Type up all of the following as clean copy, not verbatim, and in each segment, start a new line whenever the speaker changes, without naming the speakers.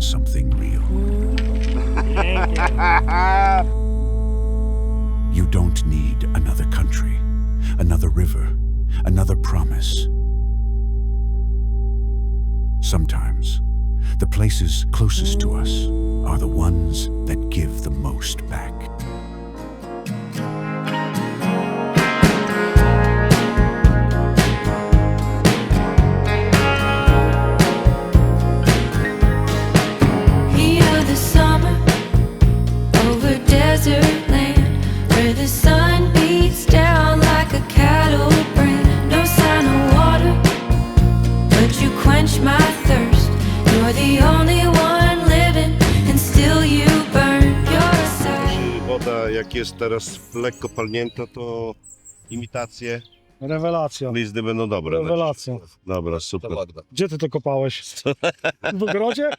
find something real. You don't need another country, another river, another promise. Sometimes, the places closest to us are the ones that give the most back.
Hear the summer over desert land, where the sun beats down like a cattle brand. No sign of water, but you quench my thirst. You're the only one living, and still you burn your side.
Woda jak jest teraz lekko palnięta, to imitacje
Rewelacja.
glizdy będą dobre.
Rewelacja.
Dobra, super.
Gdzie ty to kopałeś? W ogrodzie?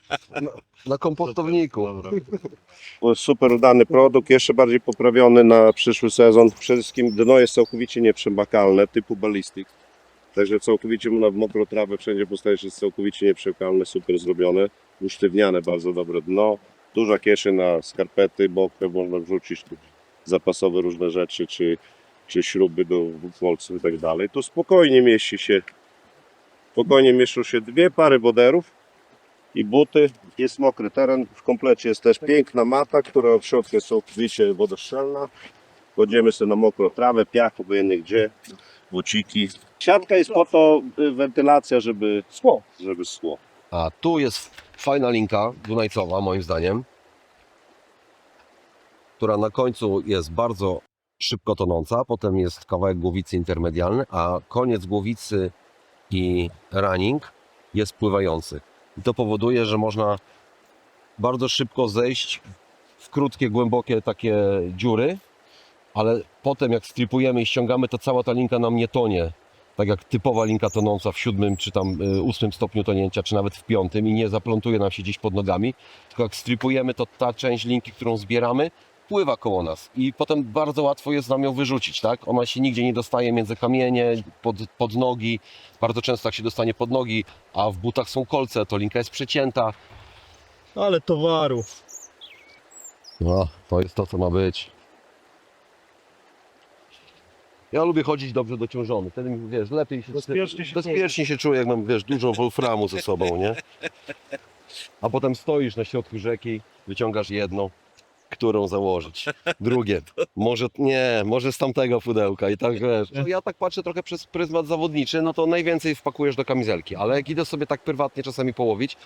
Na kompostowniku.
Super udany produkt, jeszcze bardziej poprawiony na przyszły sezon. Przede wszystkim dno jest całkowicie nieprzemakalne, typu ballistic. Także całkowicie na mokrą trawę wszędzie postawisz, jest całkowicie nieprzemakalne, super zrobione. Usztywniane, bardzo dobre dno. Duża kieszeń na skarpety, bokę, można wrzucić tu zapasowe różne rzeczy, czy śruby do kolców i tak dalej. Tu spokojnie mieszczą się dwie pary woderów i buty. Jest mokry teren, w komplecie jest też piękna mata, która w środku jest całkowicie wodoszczelna. Kładziemy sobie na mokrą trawę, piach, obojętnie gdzie, buciki. Siatka jest po to wentylacja, żeby szło.
A tu jest fajna linka dunajcowa, moim zdaniem, która na końcu jest bardzo szybko tonąca, potem jest kawałek głowicy intermedialny, a koniec głowicy i running jest pływający. I to powoduje, że można bardzo szybko zejść w krótkie, głębokie takie dziury, ale potem jak stripujemy i ściągamy, to cała ta linka nam nie tonie. Tak jak typowa linka tonąca w 7 czy tam 8 stopniu tonięcia, czy nawet w 5 i nie zaplątuje nam się gdzieś pod nogami, tylko jak stripujemy, to ta część linki, którą zbieramy, pływa koło nas i potem bardzo łatwo jest nam ją wyrzucić, tak? Ona się nigdzie nie dostaje między kamienie, pod nogi, bardzo często jak się dostanie pod nogi, a w butach są kolce, to linka jest przecięta.
Ale towarów.
No, to jest to, co ma być. Ja lubię chodzić dobrze dociążony, wtedy wiesz, lepiej się, bezpiecznie się czuję, jak mam, wiesz, dużo wolframu ze sobą, nie? A potem stoisz na środku rzeki, wyciągasz jedno, którą założyć, drugie, może z tamtego pudełka i tak, wiesz. Ja tak patrzę trochę przez pryzmat zawodniczy, no to najwięcej wpakujesz do kamizelki, ale jak idę sobie tak prywatnie czasami połowić,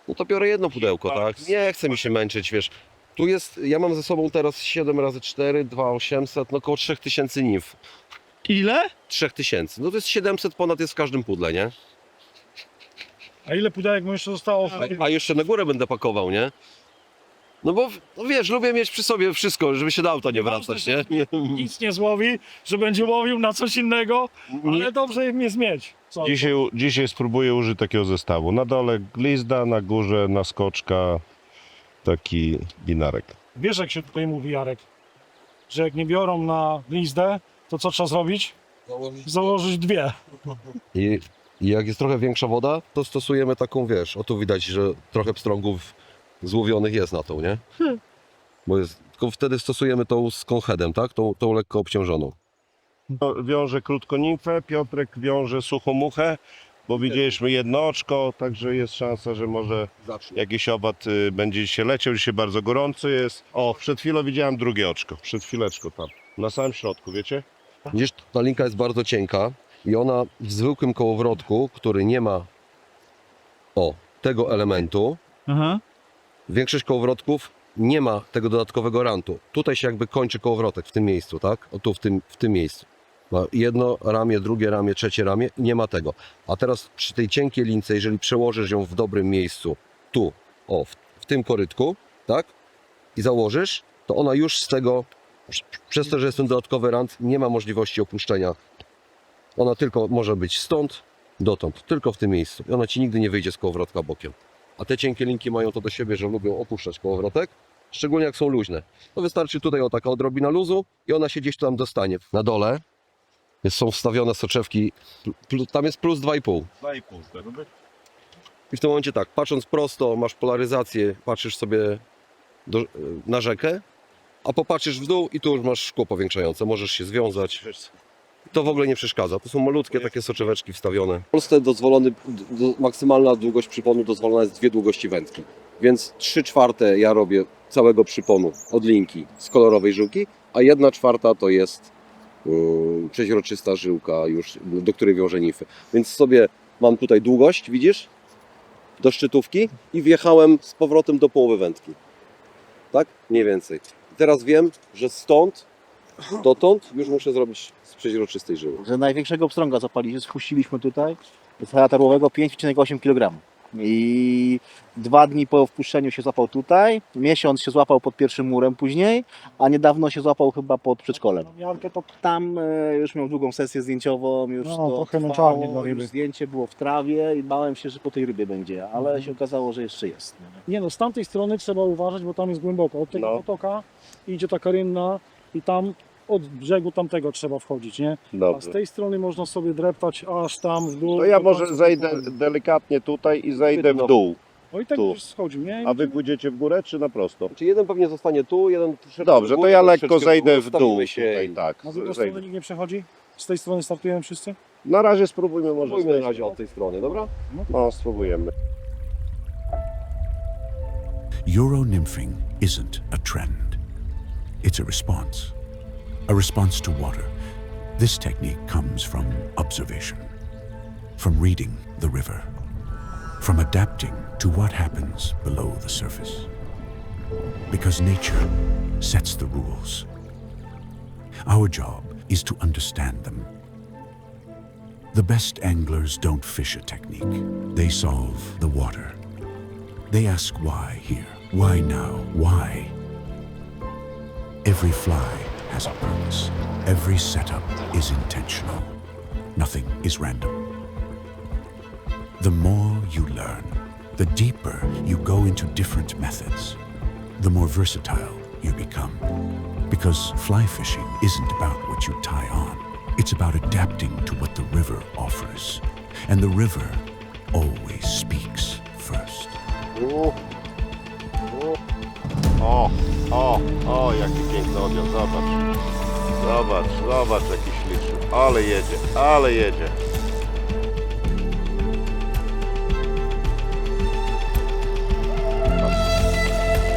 no to biorę jedno pudełko, tak? Nie chcę mi się męczyć, wiesz. Tu jest, ja mam ze sobą teraz 7 razy 4, 2800, no około 3000 nimf.
Ile?
3000, no to jest 700 ponad jest w każdym pudle, nie?
A ile pudełek mu jeszcze zostało?
A jeszcze na górę będę pakował, nie? No bo, no wiesz, lubię mieć przy sobie wszystko, żeby się do auta nie wracać, nie?
Nic nie złowi, że będzie łowił na coś innego, ale dobrze im jest mieć. Co?
Dzisiaj spróbuję użyć takiego zestawu. Na dole glizda, na górze naskoczka, taki binarek.
Wiesz, jak się tutaj mówi, Jarek, że jak nie biorą na glizdę, to co trzeba zrobić? Założyć dwie.
I jak jest trochę większa woda, to stosujemy taką, wiesz, o tu widać, że trochę pstrągów złowionych jest na tą, nie? Bo jest, tylko wtedy stosujemy tą z konheadem, tak? Tą lekko obciążoną.
Wiąże krótko nimfę, Piotrek wiąże suchą muchę, bo widzieliśmy jedno oczko, także jest szansa, że może jakiś owad będzie się leciał. Dzisiaj bardzo gorąco jest. O, przed chwilą widziałem drugie oczko, przed chwileczką tam, na samym środku, wiecie?
Widzisz, ta linka jest bardzo cienka i ona w zwykłym kołowrotku, który nie ma tego elementu, większość kołowrotków nie ma tego dodatkowego rantu. Tutaj się jakby kończy kołowrotek w tym miejscu, tak? O tu w tym miejscu. Ma jedno ramię, drugie ramię, trzecie ramię i nie ma tego. A teraz przy tej cienkiej lince, jeżeli przełożysz ją w dobrym miejscu, tu, w tym korytku, tak? I założysz, to ona już z tego, przez to, że jest ten dodatkowy rant, nie ma możliwości opuszczenia. Ona tylko może być stąd, dotąd, tylko w tym miejscu. I ona ci nigdy nie wyjdzie z kołowrotka bokiem. A te cienkie linki mają to do siebie, że lubią opuszczać kołowrotek, szczególnie jak są luźne. To wystarczy tutaj taka odrobina luzu i ona się gdzieś tam dostanie. Na dole są wstawione soczewki, tam jest plus 2,5.
2,5.
I w tym momencie tak, patrząc prosto, masz polaryzację, patrzysz sobie na rzekę, a popatrzysz w dół i tu już masz szkło powiększające, możesz się związać. To w ogóle nie przeszkadza, to są malutkie takie soczeweczki wstawione. W Polsce maksymalna długość przyponu dozwolona jest 2 długości wędki, więc 3/4 ja robię całego przyponu od linki z kolorowej żyłki, a 1/4 to jest przeźroczysta żyłka już, do której wiążę nify. Więc sobie mam tutaj długość, widzisz? Do szczytówki i wjechałem z powrotem do połowy wędki. Tak? Mniej więcej. I teraz wiem, że stąd dotąd już muszę zrobić z przeźroczystej żyły.
Że największego pstrąga spuściliśmy tutaj, z tarłowego 5,8 kg. I 2 dni po wpuszczeniu się złapał tutaj, miesiąc się złapał pod pierwszym murem później, a niedawno się złapał chyba pod przedszkolem.
Miarkę to
Tam już miał długą sesję zdjęciową, już
No,
to
trochę
trwało,
męczarnie dla ryby.
już zdjęcie było w trawie i bałem się, że po tej rybie będzie, ale się okazało, że jeszcze jest.
Nie no, z tamtej strony trzeba uważać, bo tam jest głęboko. Od tego
No.
potoka idzie taka rynna i tam od brzegu tamtego trzeba wchodzić, nie? A z
Dobrze.
tej strony można sobie dreptać aż tam w dół.
To ja
do
może
końca
zejdę
spokojnie.
delikatnie tutaj i zejdę w dół.
O i tak
tu.
już schodził, nie?
A wy pójdziecie w górę czy na prosto?
Czy jeden pewnie zostanie tu, jeden troszeczkę
Dobrze,
w
to
górę,
ja
troszeczkę
lekko zejdę w dół
stawimy się
tutaj,
i-
tak.
Na drugą
Zejdę.
stronę nikt nie przechodzi? Z tej strony startujemy wszyscy?
Na razie spróbujmy może
Spróbujmy
z
na razie od tej strony, dobra?
No, spróbujemy.
Euro-nymphing isn't a trend. It's a response. A response to water. This technique comes from observation, from reading the river, from adapting to what happens below the surface. Because nature sets the rules. Our job is to understand them. The best anglers don't fish a technique. They solve the water. They ask why here, why now, why? Every fly has a purpose. Every setup is intentional. Nothing is random. The more you learn, the deeper you go into different methods, the more versatile you become. Because fly fishing isn't about what you tie on. It's about adapting to what the river offers. And the river always speaks first.
O, jaki piękny odjazd, zobacz. Zobacz jaki śliczny. Ale jedzie.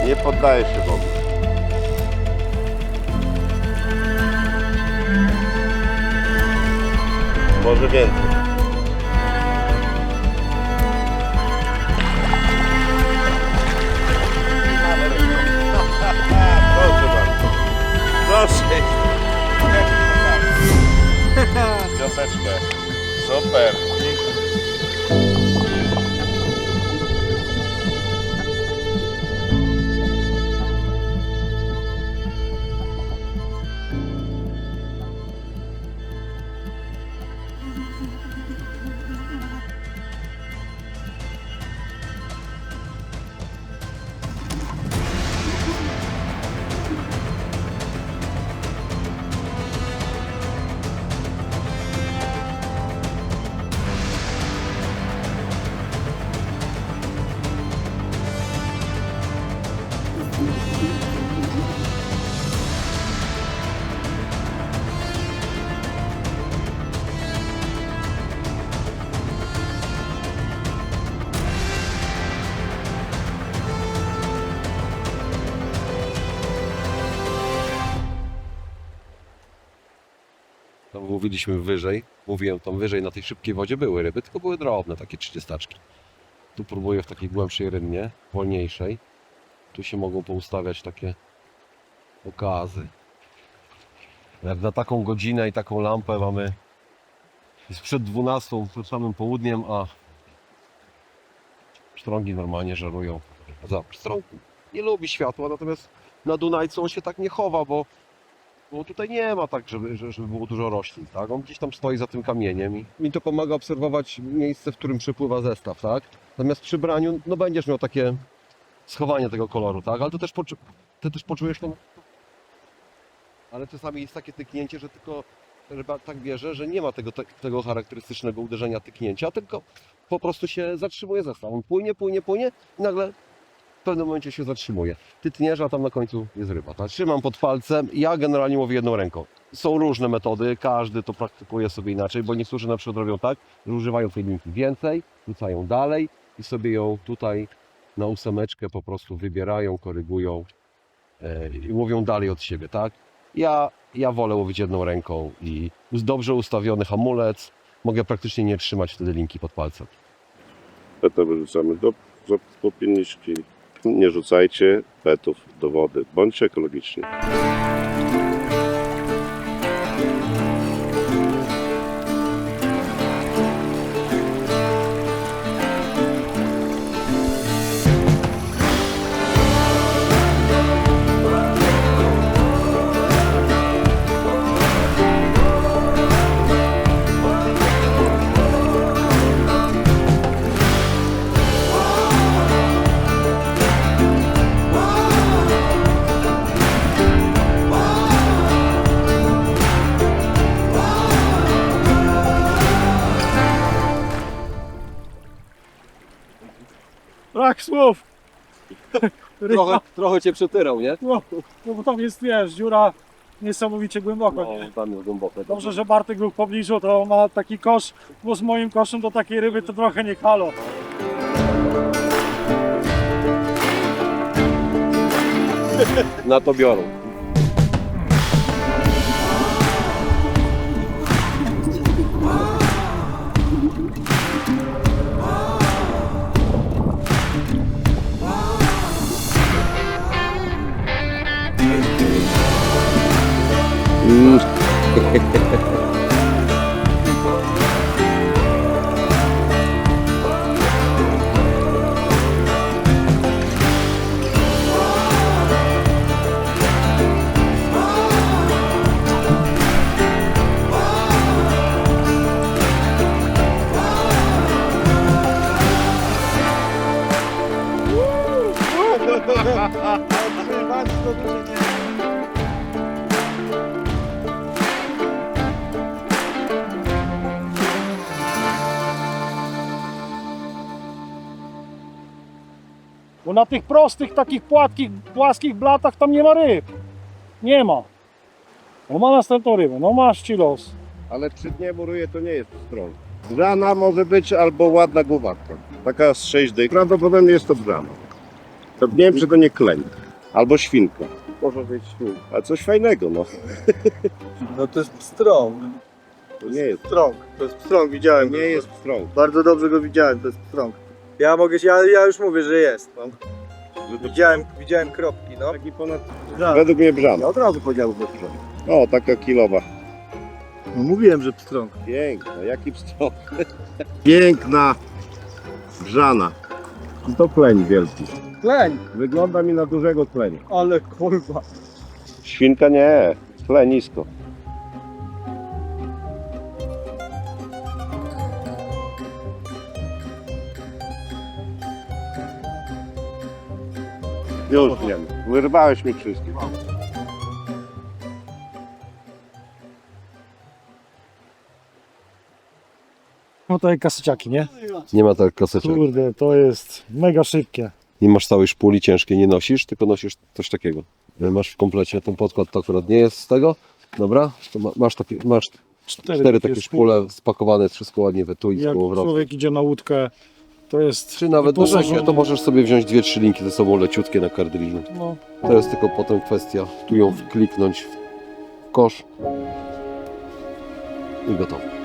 Nie poddaje się w ogóle. Może więcej. Proszę bardzo. Proszę. Piąteczkę. Super.
Tam mówiliśmy wyżej, mówiłem tam wyżej na tej szybkiej wodzie były ryby, tylko były drobne, takie 30. Tu próbuję w takiej głębszej rynnie, wolniejszej. Tu się mogą poustawiać takie okazy. Jak na taką godzinę i taką lampę mamy, jest przed 12, przed samym południem, a pstrągi normalnie żerują. Pstrąg nie lubi światła, natomiast na Dunajcu on się tak nie chowa, bo tutaj nie ma tak, żeby było dużo roślin, tak? On gdzieś tam stoi za tym kamieniem i mi to pomaga obserwować miejsce, w którym przepływa zestaw, tak? Natomiast przy braniu, no będziesz miał takie schowanie tego koloru, tak? Ale ty też poczujesz to. Ale czasami jest takie tyknięcie, że tylko ryba tak bierze, że nie ma tego charakterystycznego uderzenia tyknięcia, tylko po prostu się zatrzymuje zestaw. On płynie i nagle w pewnym momencie się zatrzymuje. Ty tniesz, a tam na końcu jest ryba. Tak? Trzymam pod palcem, ja generalnie łowię jedną ręką. Są różne metody, każdy to praktykuje sobie inaczej, bo niektórzy na przykład robią tak, że używają tej linki więcej, rzucają dalej i sobie ją tutaj na ósemeczkę po prostu wybierają, korygują i łowią dalej od siebie, tak? Ja wolę łowić jedną ręką i dobrze ustawiony hamulec, mogę praktycznie nie trzymać wtedy linki pod palcem.
Peta wyrzucamy do popielniczki. Nie rzucajcie petów do wody. Bądźcie ekologiczni.
Brak słów.
Trochę cię przetyrał, nie?
No bo tam jest, wiesz, dziura niesamowicie głęboko. Nie?
Tam jest głębokie.
Dobrze, że Bartek był w pobliżu, to ma taki kosz, bo z moim koszem do takiej ryby to trochę nie halo.
Na to biorą.
Bo na tych prostych, takich płaskich blatach tam nie ma ryb. Nie ma. No ma następną rybę, no masz ci los.
Ale przy dnie muruje to nie jest strąg. Brzana może być albo ładna głowatka. Taka z 6 dych. Prawdopodobnie jest to brzana. To nie wiem, czy to nie kleń. Albo świnka.
Może być świnka.
A coś fajnego, no.
No to jest pstrąg.
To nie jest.
Pstrąg. To jest pstrąg, widziałem.
Nie jest strąg.
Bardzo dobrze go widziałem, to jest pstrąg. Ja już mówię, że jest. No. Widziałem kropki, no.
Taki ponad...
Tak.
Według mnie brzana.
Ja od razu powiedziałem, że pstrąg.
O, taka kilowa.
No mówiłem, że pstrąg.
Piękna, jaki pstrąg. Piękna brzana. To kleń wielki.
Kleń,
Wygląda mi na dużego klenia.
ale kurwa.
Świnka nie, tle nisko. Już wiem, wyrwałeś mi wszystkie.
No to jak kasyciaki, nie?
Nie ma tak klasyczek.
Kurde, to jest mega szybkie.
Nie masz całej szpuli ciężkiej, nie nosisz, tylko nosisz coś takiego. Masz w komplecie ten podkład, to akurat nie jest z tego. Dobra, to masz cztery takie szpule spakowane, wszystko ładnie w etui z
Jak
kołowrotkiem.
człowiek idzie na łódkę, to jest...
Czy nawet na
wyposażony-
rzekę, to możesz sobie wziąć 2-3 linki ze sobą leciutkie na kartridżu.
No,
To jest tylko potem kwestia, tu ją wkliknąć w kosz i gotowe.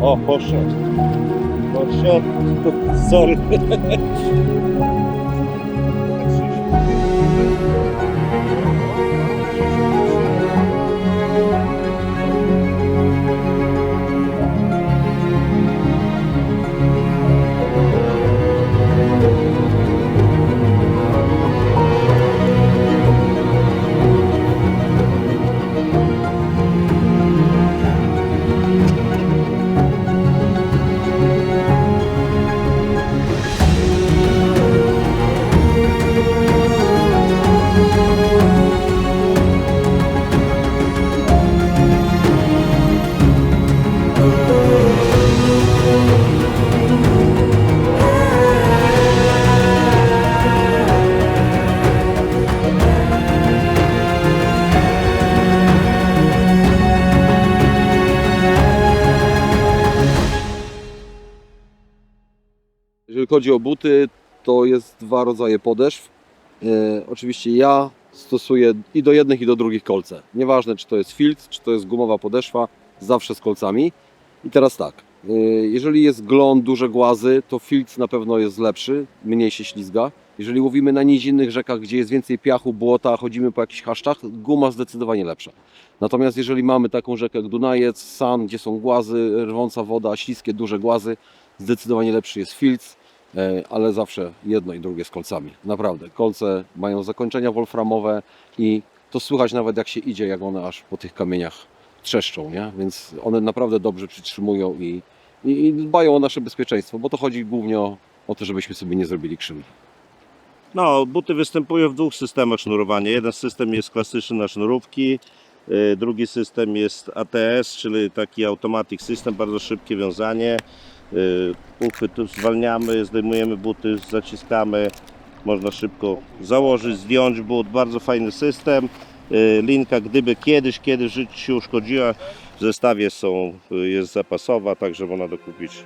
O, poszedł. Poszedł. Sorry.
jeżeli chodzi o buty, to jest 2 rodzaje podeszw. Oczywiście ja stosuję i do jednych, i do drugich kolce. Nieważne, czy to jest filtr, czy to jest gumowa podeszwa, zawsze z kolcami. I teraz tak, jeżeli jest glon, duże głazy, to filtr na pewno jest lepszy, mniej się ślizga. Jeżeli łowimy na nizinnych rzekach, gdzie jest więcej piachu, błota, chodzimy po jakichś chaszczach, guma zdecydowanie lepsza. Natomiast jeżeli mamy taką rzekę jak Dunajec, San, gdzie są głazy, rwąca woda, śliskie, duże głazy, zdecydowanie lepszy jest filtr, ale zawsze jedno i drugie z kolcami. Naprawdę, kolce mają zakończenia wolframowe i to słychać nawet jak się idzie, jak one aż po tych kamieniach trzeszczą, nie? Więc one naprawdę dobrze przytrzymują i dbają o nasze bezpieczeństwo, bo to chodzi głównie o to, żebyśmy sobie nie zrobili krzywdy.
No, buty występują w 2 systemach sznurowania. Jeden system jest klasyczny na sznurówki, drugi system jest ATS, czyli taki automatic system, bardzo szybkie wiązanie. Uchwyt zwalniamy, zdejmujemy buty, zaciskamy, można szybko założyć, zdjąć but, bardzo fajny system. Linka, gdyby kiedyś w życiu się uszkodziła, w zestawie jest zapasowa, także można dokupić.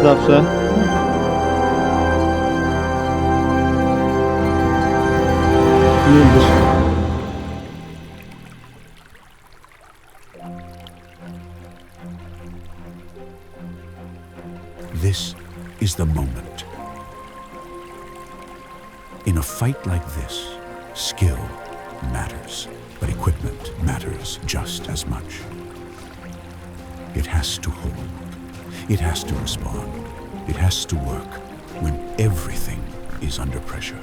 Zawsze.
This is the moment. In a fight like this, skill matters, but equipment matters just as much. It has to hold. It has to respond. It has to work when everything is under pressure.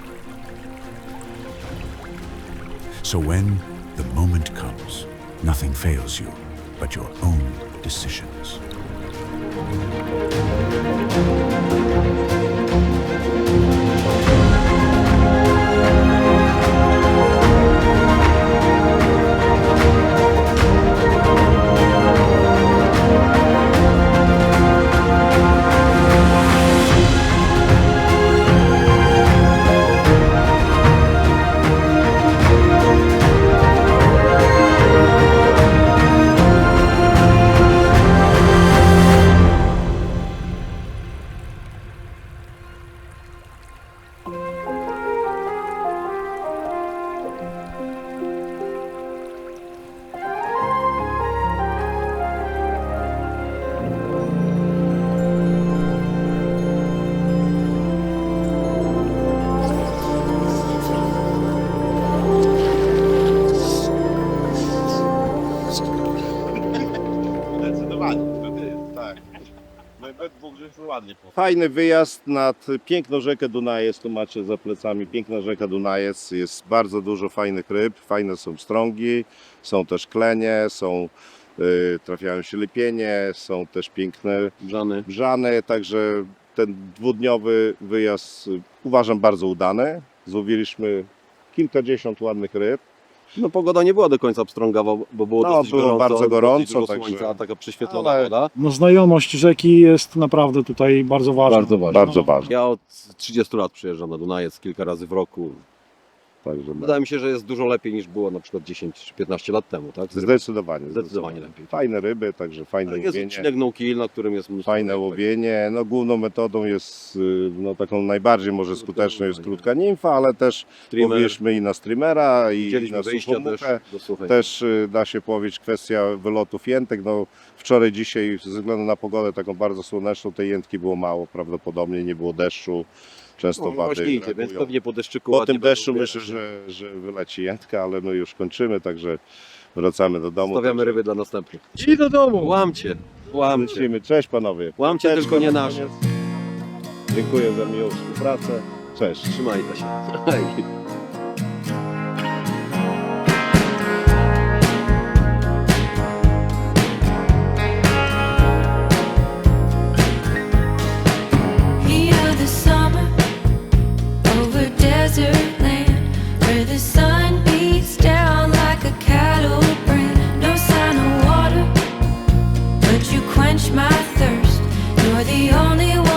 So when the moment comes, nothing fails you but your own decisions.
Fajny wyjazd nad piękną rzekę Dunajec, tu macie za plecami piękna rzeka Dunajec, jest bardzo dużo fajnych ryb, fajne są pstrągi, są też klenie, trafiają się lepienie, są też piękne brzany, także ten 2-dniowy wyjazd uważam bardzo udany, złowiliśmy kilkadziesiąt ładnych ryb.
No pogoda nie była do końca pstrągawa, bo było dosyć
było
gorąco,
bardzo gorąco,
dosyć dużo
także-
słońca, taka prześwietlona
Ale-
woda.
No znajomość rzeki jest naprawdę tutaj bardzo ważna.
Bardzo ważne.
Ja od 30 lat przyjeżdżam na Dunajec kilka razy w roku.
Także
Wydaje mi się, że jest dużo lepiej niż było na przykład 10 czy 15 lat temu, tak?
zdecydowanie
lepiej.
Fajne ryby, także fajne
Jest
łowienie.
odcinek no kill, na którym jest mnóstwo
Fajne
ryb.
łowienie. No, główną metodą jest, no, taką najbardziej może skuteczną jest krótka nimfa, ale też
Streamer.
łowiliśmy i na streamera, i
Widzieliśmy
na
wyjścia
suchą
też
muchę.
do suchej.
Też da się powiedzieć kwestia wylotów jętek. No, wczoraj, dzisiaj ze względu na pogodę taką bardzo słoneczną tej jętki było mało, prawdopodobnie nie było deszczu, często
No,
wady
właśnie idzie, więc
reagują.
pewnie po deszczyku
Po
ładnie
tym deszczu
będą
myślę,
ubierać.
że wyleci jętka, ale my już kończymy, także wracamy do domu.
Stawiamy ryby dla następnych.
I do domu!
Łamcie, łamcie.
Lecimy. Cześć panowie.
Łamcie
Piąteczka
tylko nie
na
nasze.
koniec. Dziękuję za miłą współpracę. Cześć.
Trzymajcie się. Hej.
Heat of the summer over desert land where the sun beats down like a cattle brand. No sign of water, but you quench my thirst. You're the only one.